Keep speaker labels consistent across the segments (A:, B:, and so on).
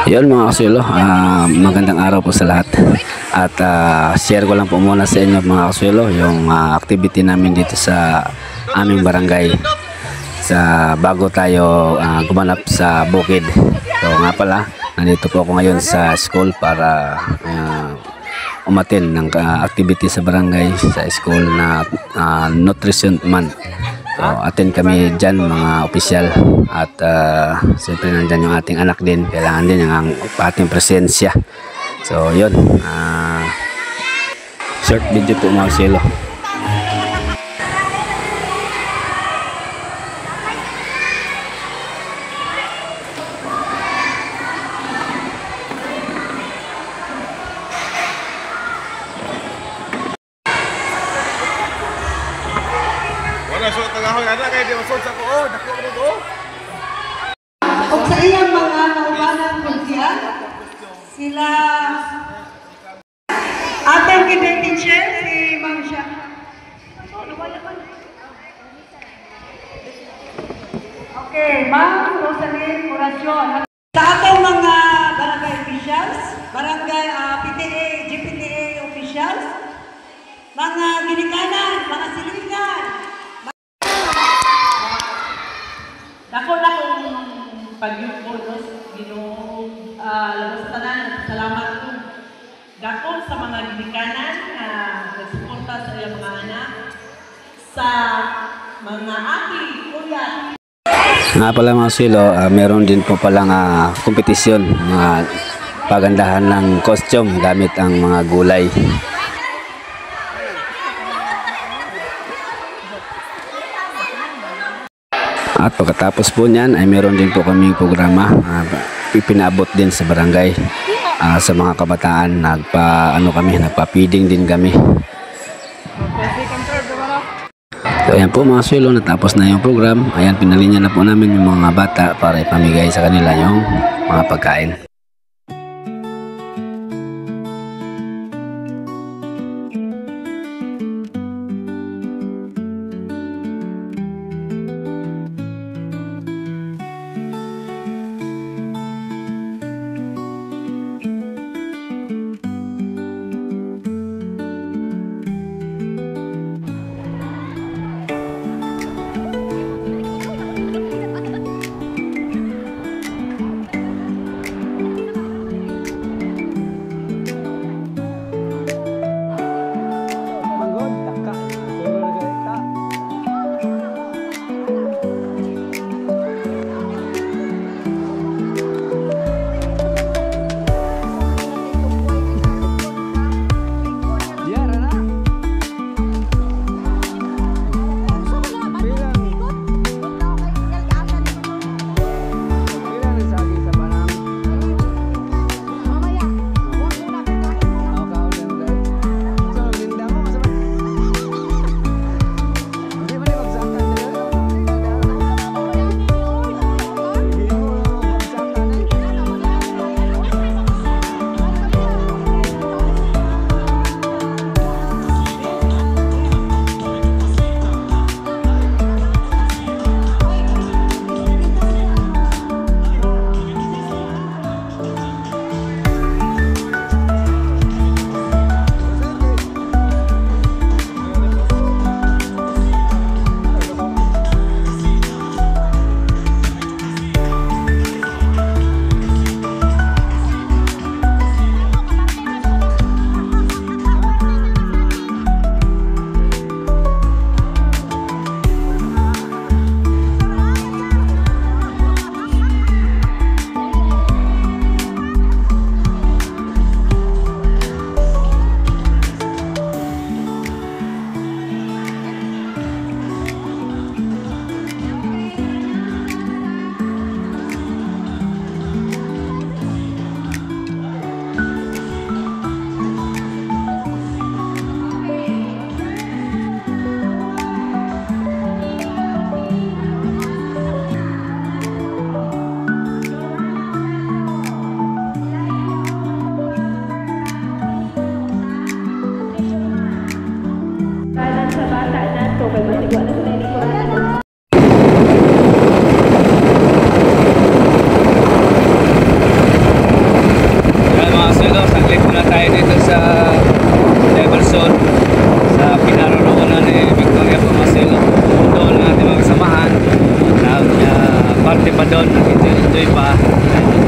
A: Yun mga kasuelo, magandang araw po sa lahat. At share ko lang po muna sa inyo mga kasuelo yung activity namin dito sa aming barangay sa bago tayo gumanap sa bukid. So nga pala, nandito po ako ngayon sa school para umattend ng activity sa barangay sa school na Nutrition Month. So attend kami dyan mga opisyal at siyempre nandyan yung ating anak din, kailangan din yung ating presensya. So yun, short video po mga silo.
B: O sa iyang mga naubanang kultiyan, sila atong kinag-teacher, si Ma'am Siya. Okay, Ma'am Rosalyn Oracion. Sa atong mga barangay officials, barangay PTA, GPTA officials, mga ginikanan, mga silingan, Dako pagyuponos Ginoong labas tanan, salamat po. Dako sa mga ginikanan na nagsuporta sa iyang mga anak, sa mga ati, kuya.
A: Nga pala mga silo, meron din po palang kompetisyon, mga pagandahan ng costume gamit ang mga gulay. At pagkatapos po niyan ay meron din po kaming programa ipinaabot din sa barangay sa mga kabataan. Nagpa-feeding din kami. So ayan po mga suelo, natapos na yung program. Ayan, pinalinya na po namin yung mga bata para ipamigay sa kanila yung mga pagkain.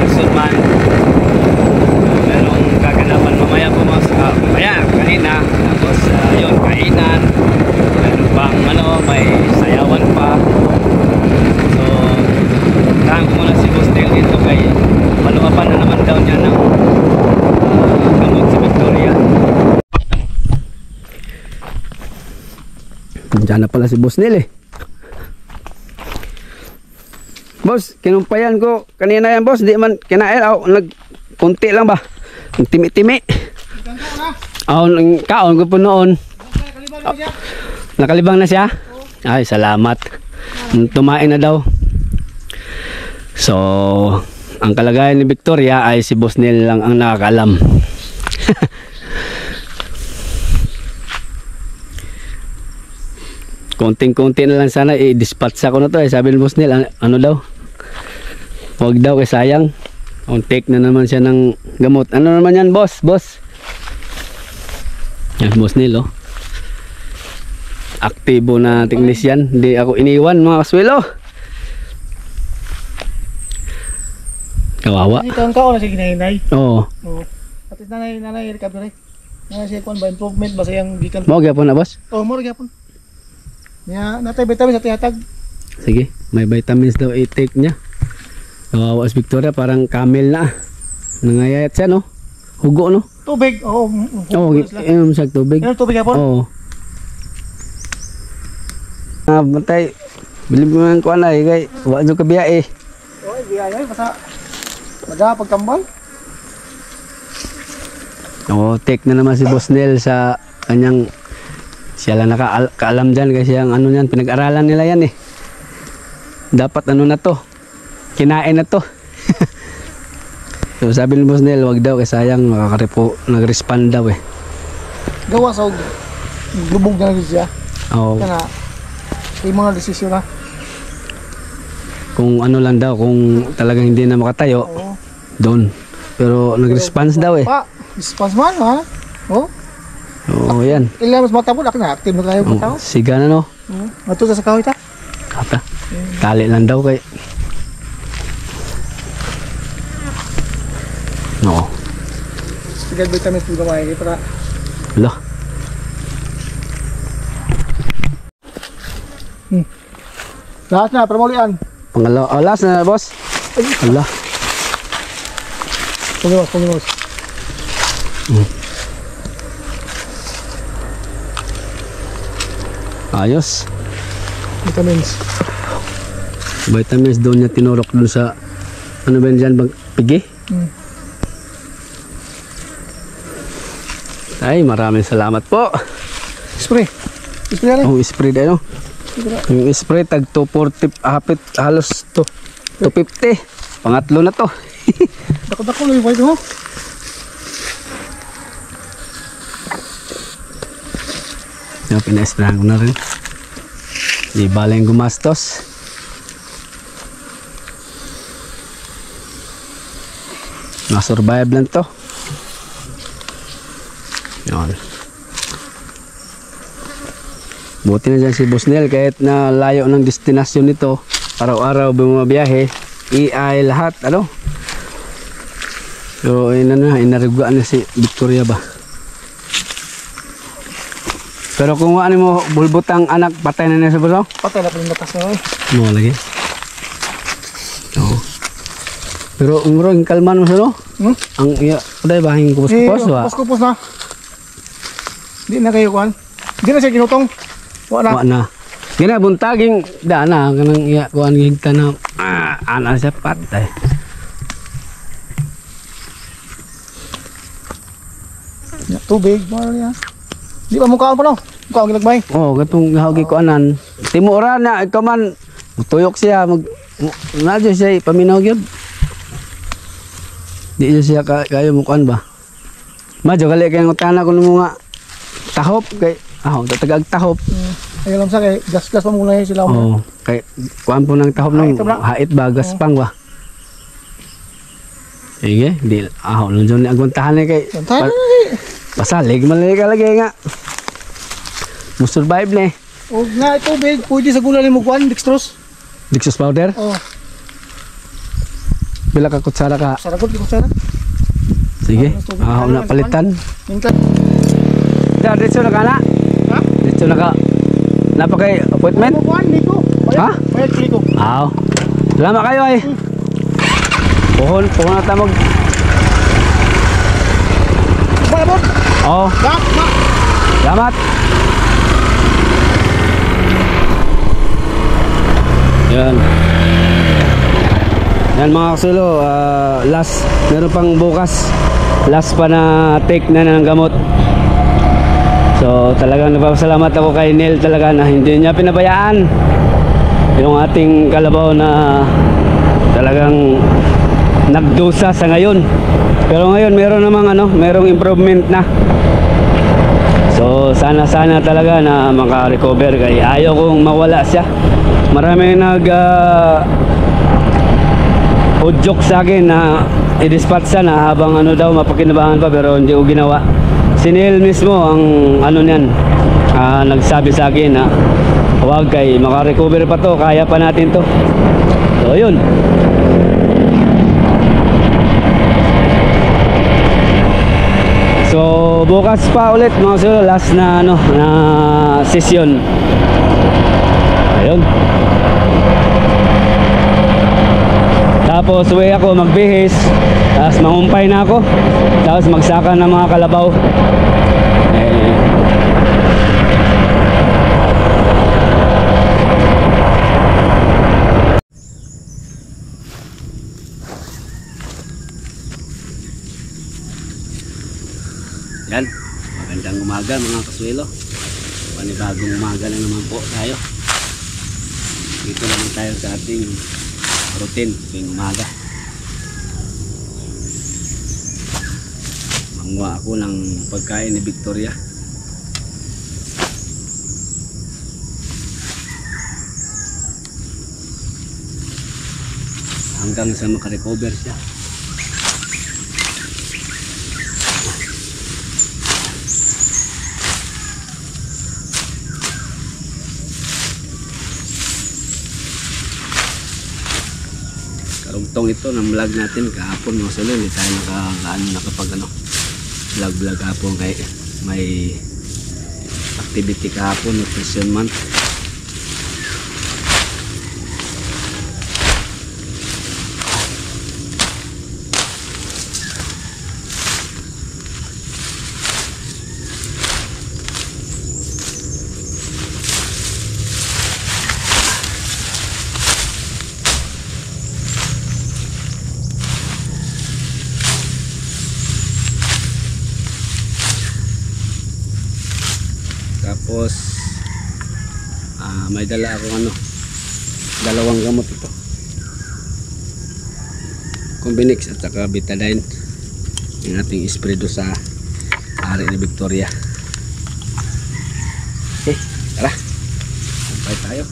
A: person man. Merong kaganapan mamaya po mamaya, kanina. Tapos yun, kainan. Meron pang may sayawan pa. So, tahan ko muna si Boss Dale dito kay maluapan na naman daw niya ng gamot si Victoria. Diyan na pala si Boss Dale eh. Boss, kinumpayan ko kanina yan boss, di man kinain. Kunti lang ba? Timi-timi. Kaon ko po noon. Nakalibang na siya? Ay, salamat. Tumain na daw. So, ang kalagayan ni Victoria ay si Boss Neil lang ang nakakalam. Konting-konti na lang sana i-dispatch ako na to eh. Sabi ni Boss Neil, ano daw? Huwag daw kay sayang. Take na naman siya ng gamot. Ano naman yan boss? Boss. Yan Boss Neil oh. Aktibo na technician. Hindi ako iniwan mga kaswelo. Kawawa.
C: Ito ang kaon na siya ginahinay.
A: Oo.
C: At is nanay recovery. Nanay siya kuan ba improvement ba sa yang gikan.
A: Mo gyapon na boss?
C: Oh, mo gyapon. Nya natay vitamin sa tihatag.
A: Sige, may vitamins daw i-take niya. Kawawa si Victoria, parang camel na. Nangayayat siya no? Hugo no?
C: Tubig. Oo.
A: Oo, inom siya tubig.
C: Inom tubig gyapon.
A: Oo. Bantay. Bili mo ng kuan ay kay wa jud ka biya eh.
C: Oh, biyaya basta maga pagtambal.
A: Oo, take na naman si Boss Neil sa kanyang siya lang nakaalam dyan kasi ang ano yan, pinag-aralan nila yan eh. Dapat ano na to, kinain na to. So sabi ni Boss Neil, wag daw kasi sayang nag-respond daw eh.
C: Gawa sa lubog na lang siya.
A: Oo.
C: Kana yung mga desisyon na.
A: Kung ano lang daw, kung talagang hindi na makatayo,
C: Oo.
A: doon. Pero nag-response daw eh.
C: Pa, response man ha. Oh.
A: Oo, yan.
C: Kailan mas matapos ako na active na kayo
A: Oo,
C: tao.
A: siga na no.
C: Mato sa kahoy ta.
A: Kata. Tali lang daw kay. No.
C: Sige vitamins po gamay para.
A: Lo.
C: Lahat na permulian.
A: Pangalaw, last na boss. Allah.
C: Pungos.
A: Ayos.
C: Vitamins.
A: Vitamins doon niya tinurok doon sa ano ba yan bang pigi? Ay, maraming salamat po.
C: Spray. Spray na.
A: Oh, spray din no. Yung spray tag 240 hapit halos to 250. Pangatlo na to.
C: Dako-dako lang yung white mo.
A: Yung pina-sprayan ko na rin. Di baling gumastos. Na-survive lang to. Yun. Buti na dyan si Boss Neil kahit na layo ng destinasyon nito. Araw-araw bumabiyahe. Iay lahat. Ano? So inariguan na si Victoria ba. Pero kung ano mo bulbutang anak patay na niya sa buso?
C: Patay na pa yung lakas na eh.
A: Mo lagi. Oo. Pero umro yung kalman mo sa no? Ang iya, uday ba hing kupos-kupos ba?
C: Kupos na. Di na kayo kuhan. Di na siya ginutong. Wala.
A: Wa na. Gina buntaging dana kanang iya kuan gigta na ana sa patay.
C: Tubig, mahal niya. Di ba mukha pa no? Mukha ang ginagbay.
A: Oh, katong hawgi ko anan. Timura na ikaw man tuyok siya nadyo siya paminaw gyud. Di siya kayo mukuan ba? Madyo gali kay ngutana ko nimo nga tahop kay tatagag tahop.
C: Ay alam sa kay gas-gas pa muna sila.
A: Oh, kay kuan po ng tahop nang hait ba gaspang ba? Sige, di lang dyan aguntahan na kay pasalig malay ka lagi nga. Survive na eh.
C: O nga tubig, pwede sa gula ni mo kuhan, dextrose.
A: Dextrose powder?
C: Oh.
A: Bila ka kutsara ka.
C: Saragod ko sana.
A: Sige. Na palitan.
C: Minta.
A: Dito na ka na.
C: Ha?
A: Dito na ka. Napakay appointment.
C: Kuan dito.
A: Ha?
C: Bayad dito.
A: Aw. Salamat kayo ay. Pohon na tamog.
C: Balabot.
A: Oh,
C: Dak, ma.
A: salamat. Yan. Yan mga kasulo, last, meron pang bukas. Last pa na take na ng gamot. So talagang nagpapasalamat ako kay Neil talaga na hindi niya pinabayaan yung ating kalabaw na talagang nagdusa sa ngayon. Pero ngayon meron namang merong improvement na. So sana talaga na maka-recover kay ayaw kong mawala siya. Marami udyok sa akin na i-dispatch na habang daw mapakinabangan pa, pero hindi ko ginawa. Si Neil mismo ang niyan, nagsabi sa akin na huwag kay maka-recover pa to, kaya pa natin to. So yun. So bukas pa ulit mga sir, last na na session. Ayun. Tapos uwi ako magbihis, tapos mangumpay na ako, tapos magsaka ng mga kalabaw. Yan, magandang umaga mga kasuelo. Panibagong umaga na naman po tayo. Dito naman tayo sa ating routine tuwing umaga. Manguha ako ng pagkain ni Victoria. Hanggang sa makarecover siya. Karugtong ito ng vlog natin kahapon mga solo, hindi tayo nakapag vlog kahapon kay may activity kahapon, nutrition month. Tapos may dala akong dalawang gamot ito, Combinix at saka Betadine, yung ating spray do sa ari ni Victoria. Okay, tara, sampay tayo.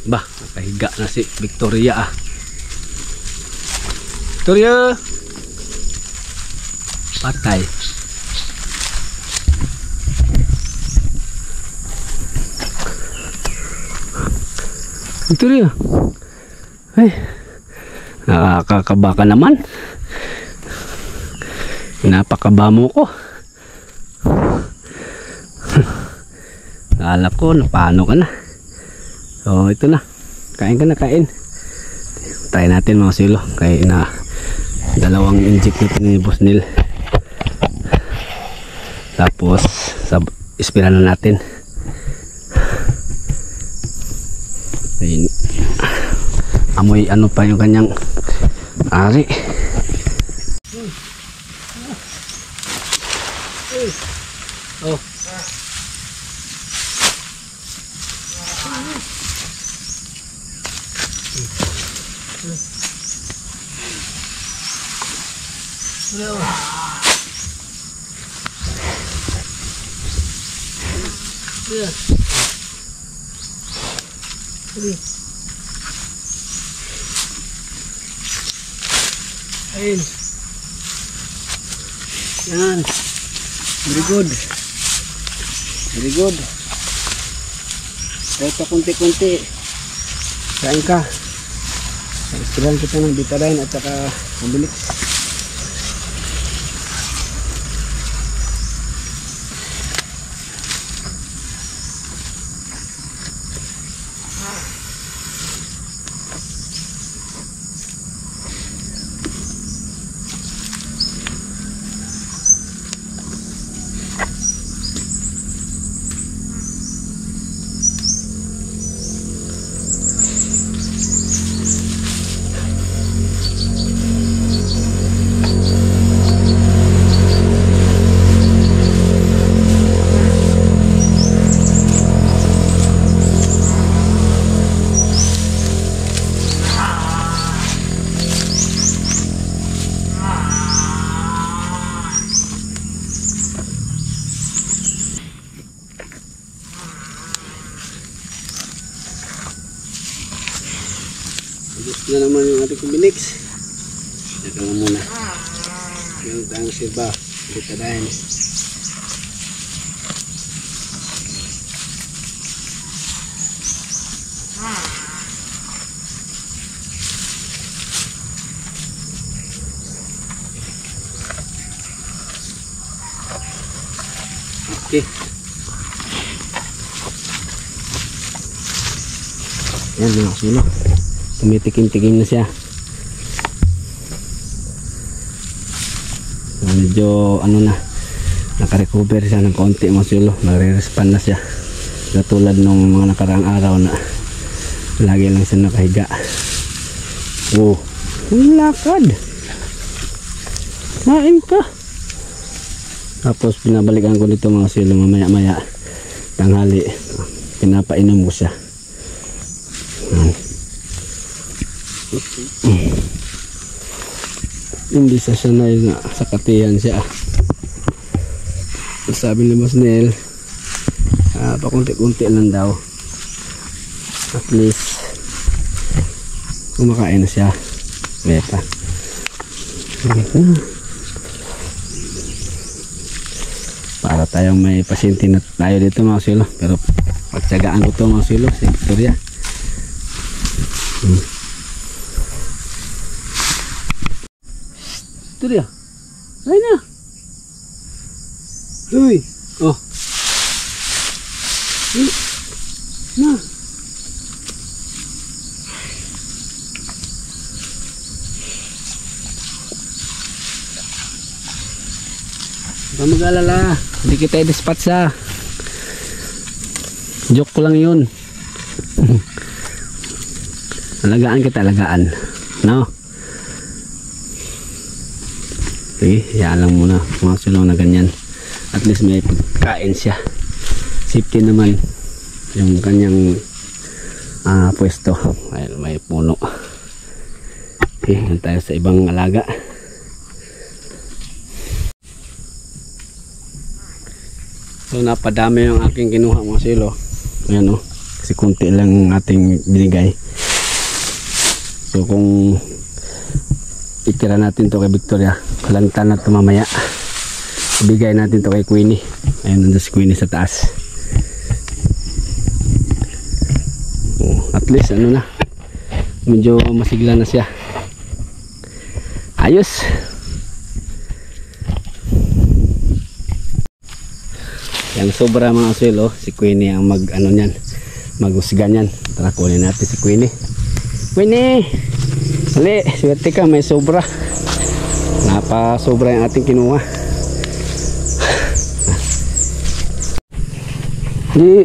A: Bah, nakahiga na si Victoria Victoria! Patay. Victoria! Ay, nakakaba ka naman. Napakaba mo ko. Akala ko napano ka na. So ito na, kain ka na, kain. Try natin mga silo, kaya dalawang inject nito ni Boss Neil. Tapos ispira na natin. Ayun. Amoy pa yung kanyang ari. Oh. Ayun. Yan. Very good. Very good. Kahit pa kunti-kunti. Kain ka. Istilan kita ng Betadine at saka Mobilix. Gusto na naman yung ating Mobilix. Teka lang muna. Meron tayong silba. Betadine. Okay. Yan mga sulo. Tumitikim-tikim na siya. Medyo ano na, nakarecover siya ng konti mga sulo. Nagre-respond na siya. Katulad nung mga nakaraang araw na lagi lang siya nakahiga. Oh, ang lakad. Kain ka. Tapos pinabalikan ko dito mga sulo mamaya-maya tanghali. Pinapainom ko siya. Hindi siya sanay na sa katiyan siya. Sabi ni Boss Nel, pakunti-kunti lang daw. At least kumakain na siya. Beta. Para tayong may pasyente na tayo dito mga silo. Pero pagtsagaan ko to mga silo si Victoria. Victoria, ay na. Uy, oh. Na. Huwag mag-alala, hindi kita i-dispatch sa. Joke ko lang yun. Alagaan kita, alagaan. No? Sige, yan lang muna. Mga sulong na ganyan. At least may pagkain siya. Safety naman yung kanyang pwesto. Ayun, may puno. Okay, yan tayo sa ibang alaga. So napadami yung aking kinuha mga silo. Ayan o. Kasi kunti lang ating binigay. So kung itira natin to kay Victoria, kalanta na to mamaya. Ibigay natin to kay Queenie. Ayun, nandun si Queenie sa taas. At least ano na, medyo masigla na siya. Ayos. Yan sobra mga suelo, si Queenie ang mag ano niyan, magusga niyan. Tara kunin natin si Queenie. Queenie, hali, swerte ka, may sobra. Napa sobra yung ating kinuha. Di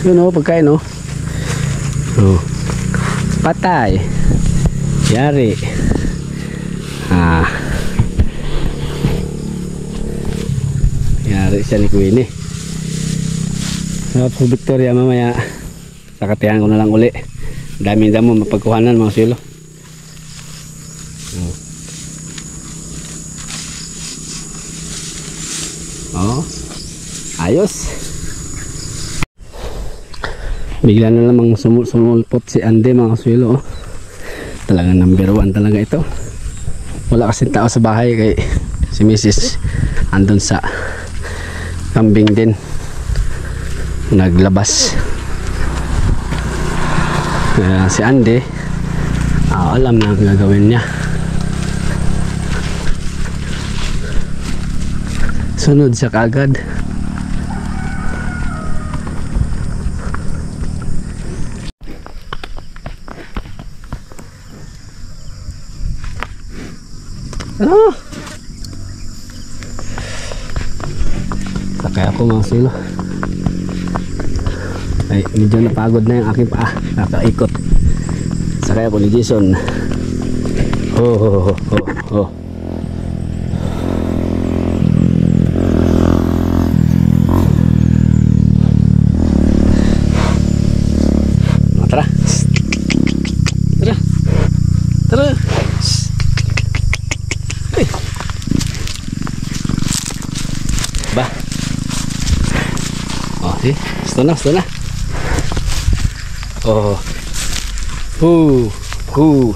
A: yun o, pagkain o. Oh. Patay. Yari. Yari siya ni Queenie. Tapos Victoria mamaya sakatihan ko na lang uli. Daming damo mapagkuhanan mga silo. Ayos. Bigla na namang sumulpot si Andy mga kaswelo. Talagang number 1 talaga ito. Wala kasing tao sa bahay kay si Mrs. andun sa kambing din. Naglabas. Si Andy alam na ang gagawin niya. Sunod siya kaagad. Sakay ako mga silo. Ay, medyo napagod na yung aking paa. Kakaikot. Sakay ako ni Jason. Oh. Tara. Hey. Ba. Oh, see? Gusto na. Oh.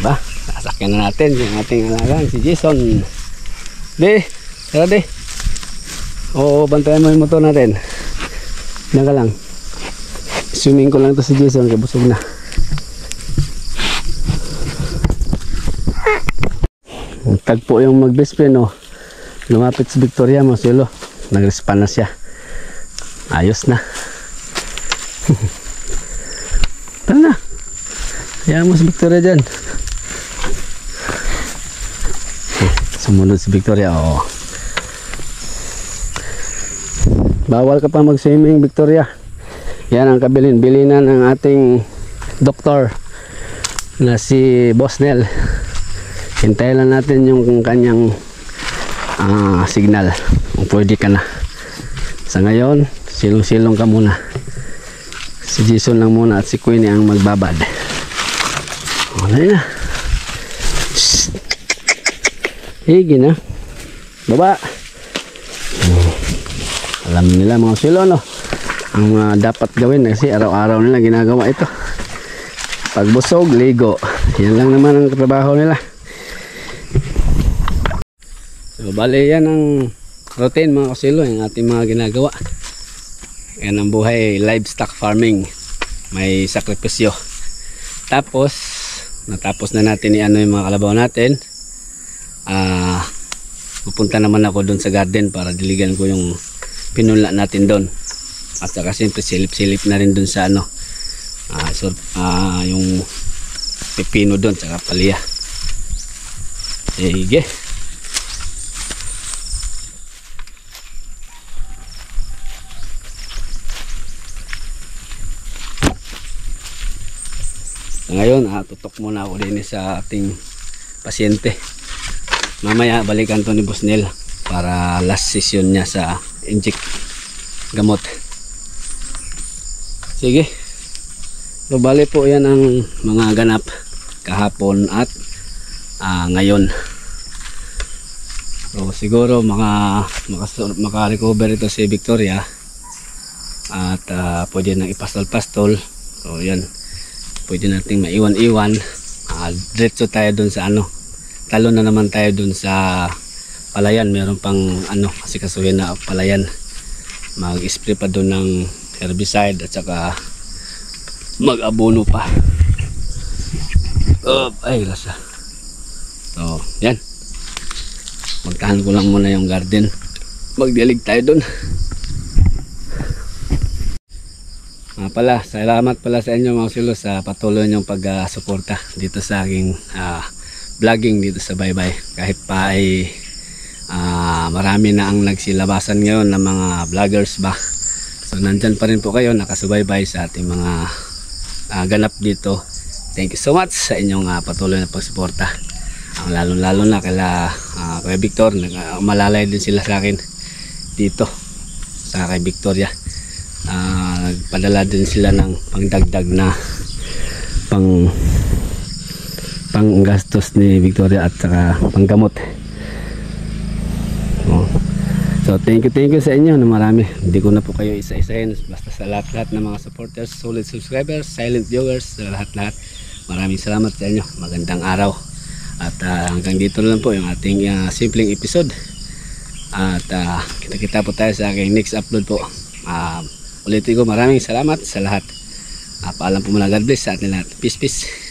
A: Ba, sasakyan na natin yung ating alagang si Jason. Tara de. Oo, bantayan mo yung motor natin. Diyan ka lang. Swimming ko lang to si Jason, kaya busog na. Tagpo yung mag-best friend, oh. Lumapit si Victoria mo, silo. Nag-respond na siya. Ayos na. Tara na. Hayaan mo si Victoria dyan. Sumunod si Victoria, oh. Bawal ka pa mag-swimming, Victoria. Yan ang kabilin-bilinan ng ating doktor na si Boss Nel. Hintayin lang natin yung kanyang signal kung pwede ka na. Sa ngayon, silong-silong ka muna. Si Jason lang muna at si Queenie ang magbabad. Wala na. Higi na. Baba. Alam nila mga silo, no? Ang dapat gawin kasi araw-araw nila ginagawa ito. Pagbusog, ligo. Yan lang naman ang trabaho nila. So bali yan ang routine mga kasilo, yung ating mga ginagawa. Yan ang buhay livestock farming. May sakripisyo. Tapos natapos na natin i-ano yung mga kalabaw natin. Pupunta naman ako doon sa garden para diligan ko yung pinula natin doon. At saka siyempre silip-silip na rin dun sa ano, yung pepino dun, saka palya. Sige. Ngayon, tutok muna ako din sa ating pasyente. Mamaya balikan to ni Boss Nel para last session niya sa inject gamot. Sige. So bali po yan ang mga ganap kahapon at ngayon. So siguro maka-recover ito si Victoria at pwede nang ipastol-pastol. So yan, pwede nating maiwan-iwan. Diretso tayo dun sa ano, talo na naman tayo dun sa palayan. Meron pang ano kasi kasuhin na palayan. Mag-spray pa dun ng herbicide at saka mag-abono pa. Ay lasa. So yan, magtahan ko lang muna yung garden, magdilig tayo dun. Pala, salamat pala sa inyo mga silo sa patuloy nyong pag-suporta dito sa aking vlogging dito sa Baybay. Kahit pa ay marami na ang nagsilabasan ngayon ng mga vloggers ba. So nandyan pa rin po kayo nakasubaybay sa ating mga ganap dito. Thank you so much sa inyong patuloy na pagsuporta. Lalo na kay Victor, malalay din sila sa akin dito sa kay Victoria. Nagpadala din sila ng pangdagdag na panggastos ni Victoria at saka panggamot. So thank you sa inyo na marami. Hindi ko na po kayo isa-isahin, basta sa lahat-lahat ng mga supporters, solid subscribers, silent viewers, sa lahat-lahat. Maraming salamat sa inyo. Magandang araw. At hanggang dito na lang po yung ating simpleng episode. At kita-kita po tayo sa aking next upload po. Ulitin ko, maraming salamat sa lahat. Paalam po muna, God bless sa atin lahat. Peace.